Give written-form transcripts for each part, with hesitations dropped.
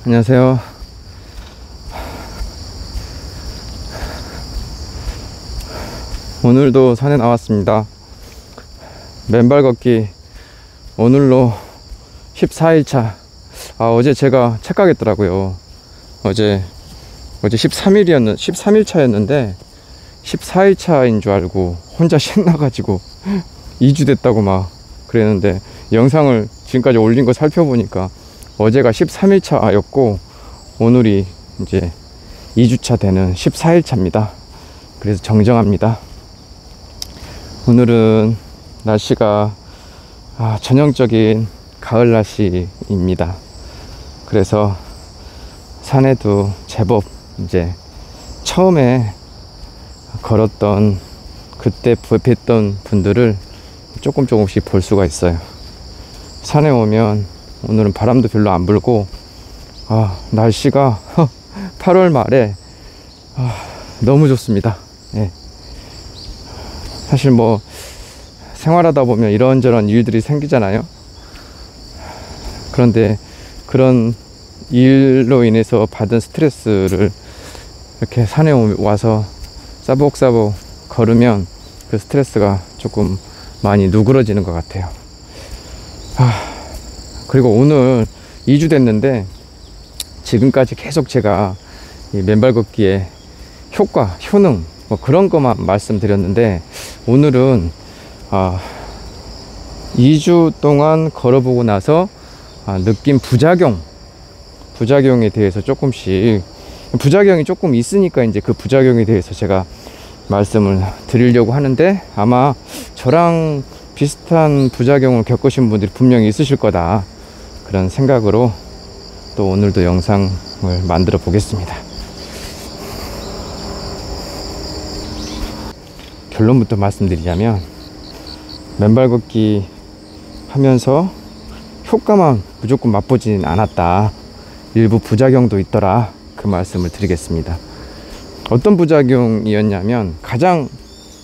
안녕하세요. 오늘도 산에 나왔습니다. 맨발 걷기 오늘로 14일차. 어제 제가 착각했더라고요. 어제 13일차였는데 14일차인 줄 알고 혼자 신나가지고 2주 됐다고 막 그랬는데, 영상을 지금까지 올린 거 살펴보니까 어제가 13일차였고 오늘이 이제 2주차 되는 14일차입니다. 그래서 정정합니다. 오늘은 날씨가 전형적인 가을 날씨입니다. 그래서 산에도 제법 이제 처음에 걸었던 그때 뵀던 분들을 조금씩 볼 수가 있어요. 산에 오면 오늘은 바람도 별로 안 불고 날씨가 8월 말에 너무 좋습니다. 예. 사실 뭐 생활하다 보면 이런저런 일들이 생기잖아요. 그런데 그런 일로 인해서 받은 스트레스를 이렇게 산에 와서 싸복싸복 걸으면 그 스트레스가 조금 많이 누그러지는 것 같아요. 그리고 오늘 2주 됐는데 지금까지 계속 제가 이 맨발 걷기의 효과, 효능 뭐 그런 것만 말씀드렸는데, 오늘은 2주 동안 걸어보고 나서 느낀 부작용에 대해서 조금씩, 부작용이 조금 있으니까 이제 그 부작용에 대해서 제가 말씀을 드리려고 하는데, 아마 저랑 비슷한 부작용을 겪으신 분들이 분명히 있으실 거다, 그런 생각으로 또 오늘도 영상을 만들어 보겠습니다. 결론부터 말씀드리자면, 맨발 걷기 하면서 효과만 무조건 맛보진 않았다, 일부 부작용도 있더라, 그 말씀을 드리겠습니다. 어떤 부작용이었냐면, 가장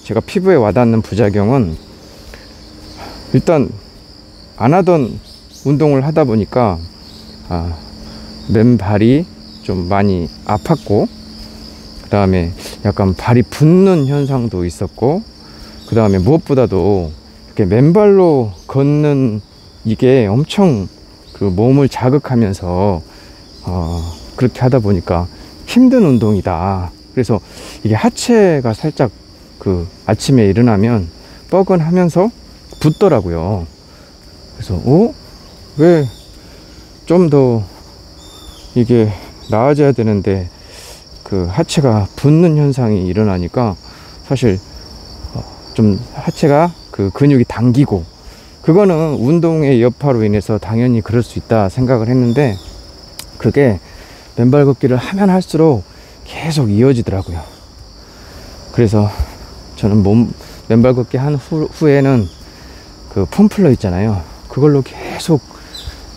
제가 피부에 와닿는 부작용은, 일단 안 하던 운동을 하다 보니까 맨발이 좀 많이 아팠고, 그 다음에 약간 발이 붓는 현상도 있었고, 그 다음에 무엇보다도 이렇게 맨발로 걷는 이게 엄청 그 몸을 자극하면서 그렇게 하다 보니까 힘든 운동이다. 그래서 이게 하체가 살짝 그 아침에 일어나면 뻐근하면서 붓더라고요. 그래서 왜 좀 더 이게 나아져야 되는데 그 하체가 붓는 현상이 일어나니까, 사실 좀 하체가 그 근육이 당기고, 그거는 운동의 여파로 인해서 당연히 그럴 수 있다 생각을 했는데, 그게 맨발 걷기를 하면 할수록 계속 이어지더라고요. 그래서 저는 맨발 걷기 한 후에는 그 폼플러 있잖아요, 그걸로 계속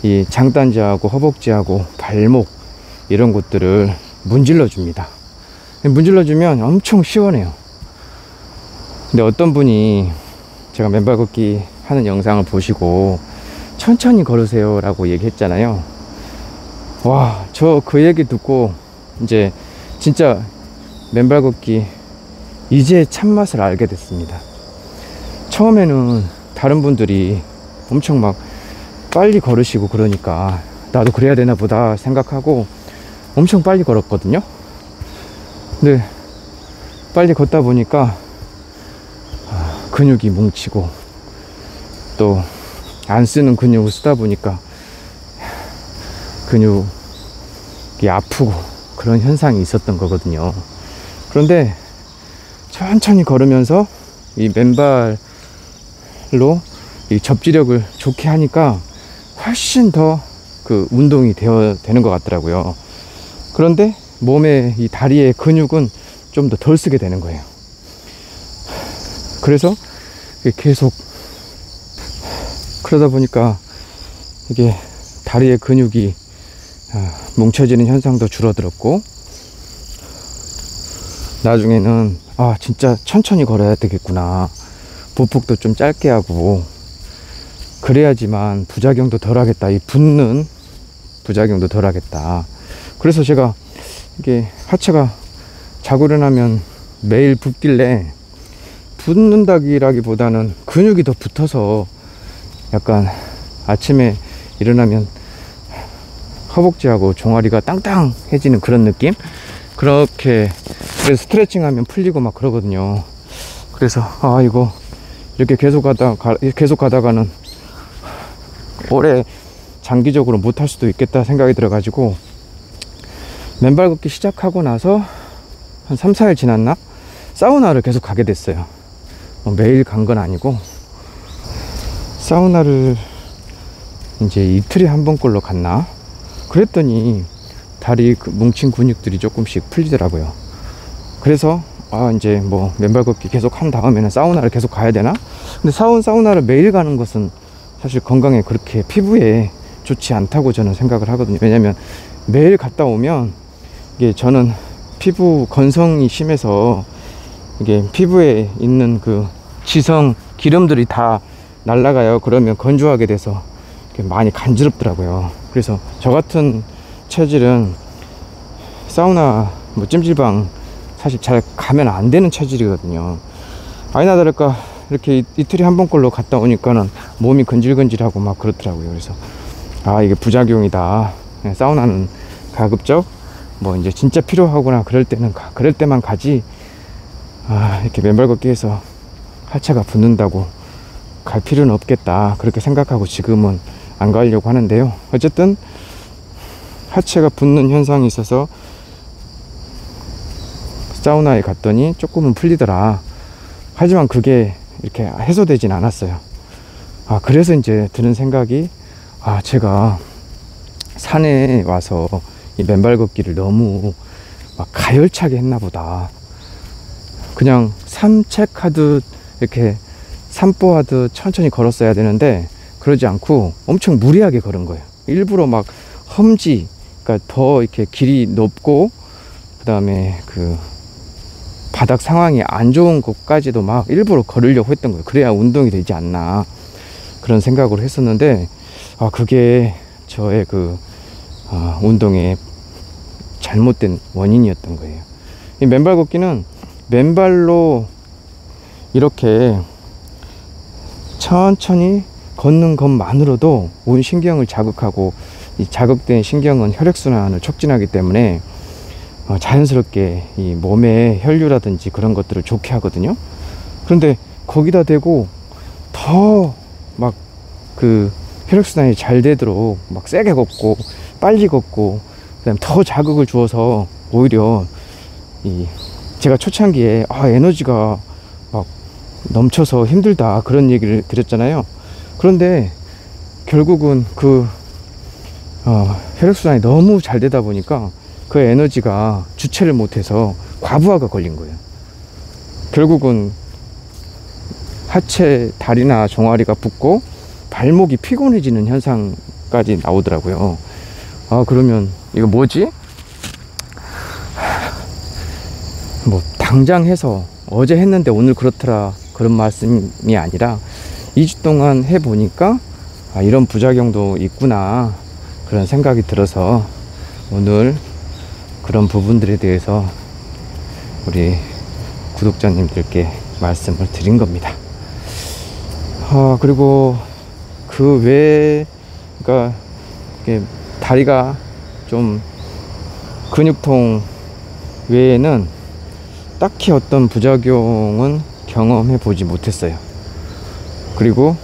이 장단지하고 허벅지하고 발목 이런 곳들을 문질러 줍니다. 문질러 주면 엄청 시원해요. 근데 어떤 분이 제가 맨발 걷기 하는 영상을 보시고 천천히 걸으세요 라고 얘기했잖아요. 저 그 얘기 듣고 이제 진짜 맨발 걷기 이제 참맛을 알게 됐습니다. 처음에는 다른 분들이 엄청 막 빨리 걸으시고 그러니까 나도 그래야 되나 보다 생각하고 엄청 빨리 걸었거든요. 근데 빨리 걷다 보니까 근육이 뭉치고, 또 안 쓰는 근육을 쓰다 보니까 근육이 아프고 그런 현상이 있었던 거거든요. 그런데 천천히 걸으면서 이 맨발로 이 접지력을 좋게 하니까 훨씬 더 그 운동이 되는 것 같더라고요. 그런데 몸의 이 다리의 근육은 좀 더 덜 쓰게 되는 거예요. 그래서 계속 그러다 보니까 이게 다리의 근육이 뭉쳐지는 현상도 줄어들었고, 나중에는 진짜 천천히 걸어야 되겠구나, 보폭도 좀 짧게 하고 그래야지만 부작용도 덜 하겠다, 이 붓는 부작용도 덜 하겠다. 그래서 제가 이게 하체가 자고 일어나면 매일 붓길래, 붓는다기라기보다는 근육이 더 붙어서 약간 아침에 일어나면 허벅지하고 종아리가 땅땅해지는 그런 느낌? 그렇게, 그래서 스트레칭 하면 풀리고 막 그러거든요. 그래서 이거 이렇게 계속 가다가는 오래 장기적으로 못 할 수도 있겠다 생각이 들어가지고, 맨발 걷기 시작하고 나서 한 3, 4일 지났나? 사우나를 계속 가게 됐어요. 매일 간 건 아니고, 사우나를 이제 이틀에 한 번꼴로 갔나? 그랬더니 다리 뭉친 근육들이 조금씩 풀리더라고요. 그래서 이제 뭐 맨발 걷기 계속 한 다음에는 사우나를 계속 가야 되나? 근데 사우나를 매일 가는 것은 사실 건강에 그렇게, 피부에 좋지 않다고 저는 생각을 하거든요. 왜냐면 매일 갔다 오면 이게, 저는 피부 건성이 심해서 이게 피부에 있는 그 지성 기름들이 다 날아가요. 그러면 건조하게 돼서 많이 간지럽더라고요. 그래서 저 같은 체질은 사우나 뭐 찜질방 사실 잘 가면 안 되는 체질이거든요. 아니나 다를까 이렇게 이틀에 한 번꼴로 갔다 오니까는 몸이 근질근질하고 막 그렇더라고요. 그래서 이게 부작용이다. 사우나는 가급적 뭐 이제 진짜 필요하거나 그럴 때만 가지, 이렇게 맨발 걷기 해서 하체가 붓는다고 갈 필요는 없겠다, 그렇게 생각하고 지금은 안 가려고 하는데요. 어쨌든 하체가 붓는 현상이 있어서 사우나에 갔더니 조금은 풀리더라. 하지만 그게 이렇게 해소되진 않았어요. 그래서 이제 드는 생각이, 제가 산에 와서 이 맨발 걷기를 너무 막 가열차게 했나 보다. 그냥 산책하듯 이렇게 산보하듯 천천히 걸었어야 되는데 그러지 않고 엄청 무리하게 걸은 거예요. 일부러 막 험지, 그러니까 더 이렇게 길이 높고 그 다음에 그 바닥 상황이 안 좋은 곳까지도 막 일부러 걸으려고 했던 거예요. 그래야 운동이 되지 않나, 그런 생각을 했었는데, 그게 저의 그 운동의 잘못된 원인이었던 거예요. 이 맨발 걷기는 맨발로 이렇게 천천히 걷는 것만으로도 온 신경을 자극하고, 이 자극된 신경은 혈액순환을 촉진하기 때문에 자연스럽게 이 몸의 혈류라든지 그런 것들을 좋게 하거든요. 그런데 거기다 대고 더 막 그 혈액순환이 잘 되도록 막 세게 걷고 빨리 걷고, 그다음에 더 자극을 주어서 오히려 제가 초창기에 에너지가 막 넘쳐서 힘들다, 그런 얘기를 드렸잖아요. 그런데 결국은 그 혈액순환이 너무 잘 되다 보니까 그 에너지가 주체를 못해서 과부하가 걸린 거예요. 결국은 하체, 다리나 종아리가 붓고 발목이 피곤해지는 현상까지 나오더라고요. 그러면 이거 뭐지? 뭐 당장 해서 어제 했는데 오늘 그렇더라, 그런 말씀이 아니라 2주 동안 해보니까 이런 부작용도 있구나, 그런 생각이 들어서 오늘 그런 부분들에 대해서 우리 구독자님들께 말씀을 드린 겁니다. 그리고 그 외에, 그러니까 이게 다리가 좀 근육통 외에는 딱히 어떤 부작용은 경험해 보지 못했어요. 그리고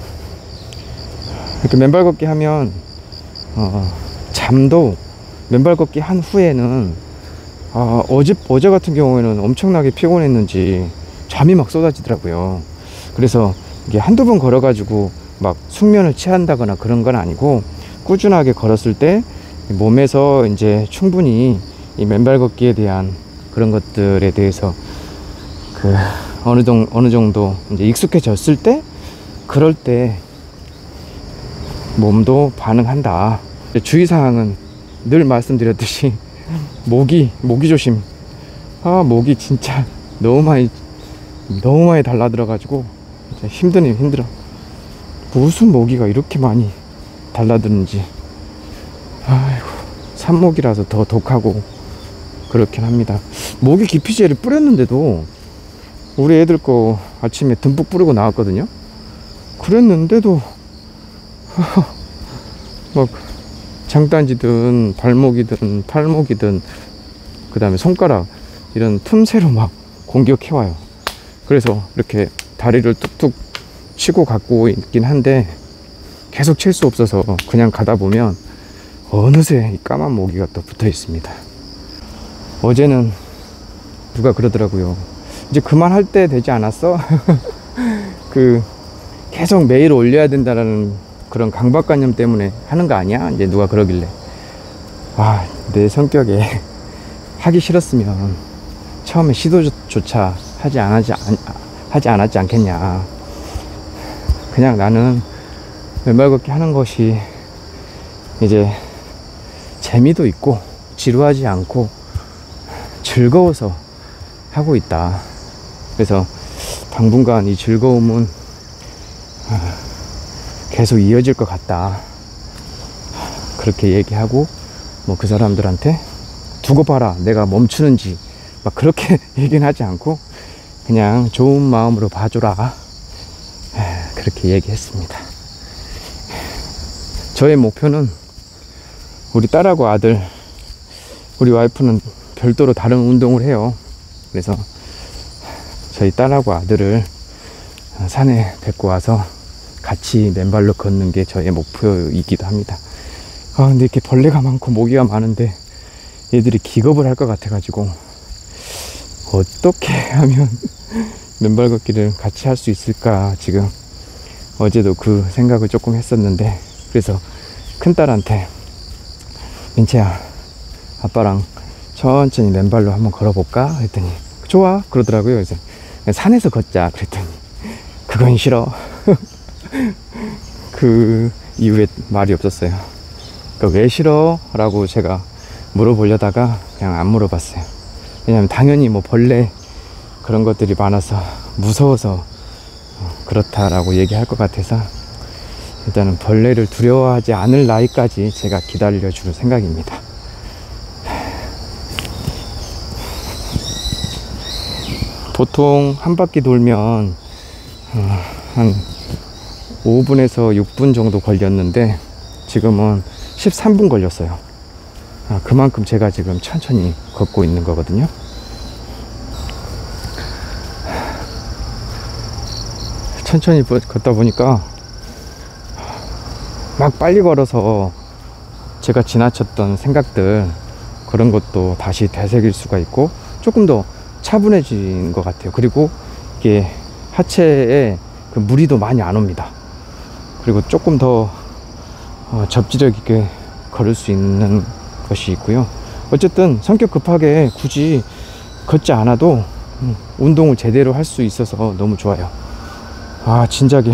이렇게 맨발 걷기 하면 잠도 맨발 걷기 한 후에는 어제 같은 경우에는 엄청나게 피곤했는지 잠이 막 쏟아지더라고요. 그래서 이게 한두 번 걸어가지고 막 숙면을 취한다거나 그런 건 아니고, 꾸준하게 걸었을 때 몸에서 이제 충분히 이 맨발 걷기에 대한 그런 것들에 대해서 그 어느 정도 이제 익숙해졌을 때, 그럴 때 몸도 반응한다. 주의사항은 늘 말씀드렸듯이 모기 조심. 모기 진짜 너무 많이 달라들어가지고 힘들어. 무슨 모기가 이렇게 많이 달라드는지. 아이고. 산모기라서 더 독하고 그렇긴 합니다. 모기 기피제를 뿌렸는데도 우리 애들 거 아침에 듬뿍 뿌리고 나왔거든요. 그랬는데도 막 장단지든 발목이든 팔목이든 그 다음에 손가락 이런 틈새로 막 공격해와요. 그래서 이렇게 다리를 뚝뚝 치고 갖고 있긴 한데 계속 칠 수 없어서 그냥 가다 보면 어느새 이 까만 모기가 또 붙어 있습니다. 어제는 누가 그러더라고요. 이제 그만할 때 되지 않았어? 그 계속 매일 올려야 된다는 그런 강박관념 때문에 하는 거 아니야? 이제 누가 그러길래 내 성격에 하기 싫었으면 처음에 시도조차 하지 않았지 않겠냐. 그냥 나는 맨발 걷기 하는 것이 이제 재미도 있고 지루하지 않고 즐거워서 하고 있다. 그래서 당분간 이 즐거움은 계속 이어질 것 같다. 그렇게 얘기하고 뭐 그 사람들한테 두고 봐라 내가 멈추는지 막 그렇게 얘기는 하지 않고 그냥 좋은 마음으로 봐줘라 그렇게 얘기했습니다. 저의 목표는 우리 딸하고 아들, 우리 와이프는 별도로 다른 운동을 해요. 그래서 저희 딸하고 아들을 산에 데리고 와서 같이 맨발로 걷는 게 저의 목표이기도 합니다. 근데 이렇게 벌레가 많고 모기가 많은데 얘들이 기겁을 할 것 같아가지고 어떻게 하면 맨발 걷기를 같이 할 수 있을까 지금 어제도 그 생각을 조금 했었는데, 그래서 큰딸한테 민채야 아빠랑 천천히 맨발로 한번 걸어볼까 했더니 좋아 그러더라고요. 그래서 산에서 걷자 그랬더니 그건 싫어. 그 이후에 말이 없었어요. 그러니까 왜 싫어? 라고 제가 물어보려다가 그냥 안 물어봤어요. 왜냐면 당연히 뭐 벌레 그런 것들이 많아서 무서워서 그렇다라고 얘기할 것 같아서 일단은 벌레를 두려워하지 않을 나이까지 제가 기다려 줄 생각입니다. 보통 한 바퀴 돌면 한 5분에서 6분 정도 걸렸는데 지금은 13분 걸렸어요. 그만큼 제가 지금 천천히 걷고 있는 거거든요. 천천히 걷다 보니까 막 빨리 걸어서 제가 지나쳤던 생각들 그런 것도 다시 되새길 수가 있고 조금 더 차분해진 것 같아요. 그리고 이게 하체에 그 무리도 많이 안 옵니다. 그리고 조금 더 접지력 있게 걸을 수 있는 것이 있고요. 어쨌든 성격 급하게 굳이 걷지 않아도 운동을 제대로 할 수 있어서 너무 좋아요. 진작에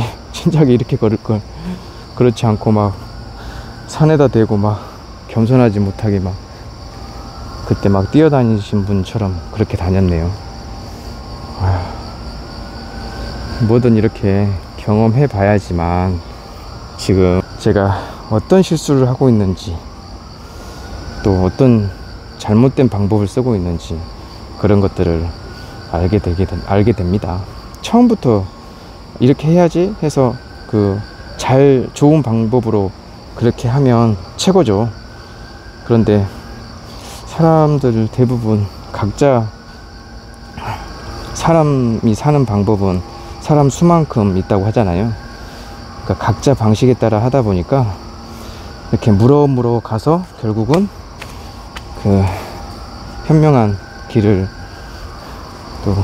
이렇게 걸을 걸. 그렇지 않고 막 산에다 대고 막 겸손하지 못하게 막 그때 막 뛰어다니신 분처럼 그렇게 다녔네요. 뭐든 이렇게 경험해 봐야지만 지금 제가 어떤 실수를 하고 있는지 또 어떤 잘못된 방법을 쓰고 있는지 그런 것들을 알게 됩니다. 처음부터 이렇게 해야지 해서 좋은 방법으로 그렇게 하면 최고죠. 그런데 사람들 대부분 각자 사람이 사는 방법은 사람 수만큼 있다고 하잖아요. 그러니까 각자 방식에 따라 하다 보니까 이렇게 물어 가서 결국은 그 현명한 길을 또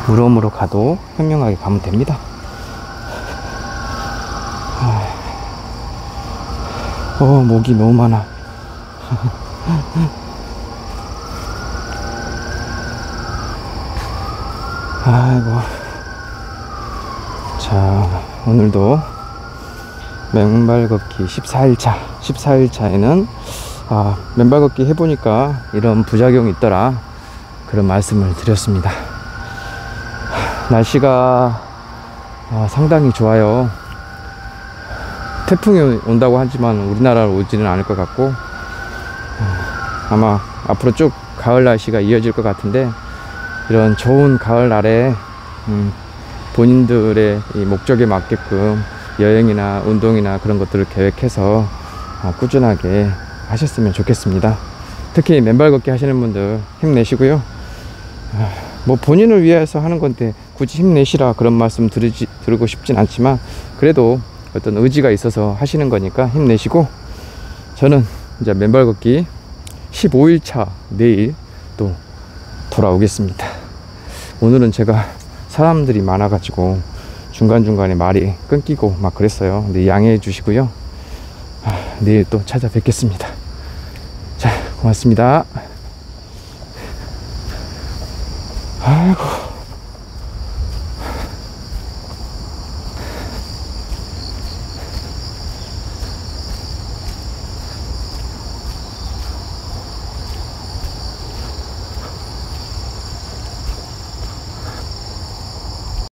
물어 가도 현명하게 가면 됩니다. 목이 너무 많아. 아이고. 자, 오늘도 맨발 걷기 14일차에는 맨발 걷기 해보니까 이런 부작용이 있더라 그런 말씀을 드렸습니다. 날씨가 상당히 좋아요. 태풍이 온다고 하지만 우리나라로 오지는 않을 것 같고, 아마 앞으로 쭉 가을 날씨가 이어질 것 같은데, 이런 좋은 가을 날에 본인들의 이 목적에 맞게끔 여행이나 운동이나 그런 것들을 계획해서 꾸준하게 하셨으면 좋겠습니다. 특히 맨발 걷기 하시는 분들 힘내시고요. 뭐 본인을 위해서 하는 건데 굳이 힘내시라 그런 말씀 들고 싶진 않지만, 그래도 어떤 의지가 있어서 하시는 거니까 힘내시고, 저는 이제 맨발 걷기 15일차 내일 또 돌아오겠습니다. 오늘은 제가 사람들이 많아가지고 중간중간에 말이 끊기고 막 그랬어요. 근데 양해해 주시고요. 내일 또 찾아뵙겠습니다. 자, 고맙습니다. 아이고.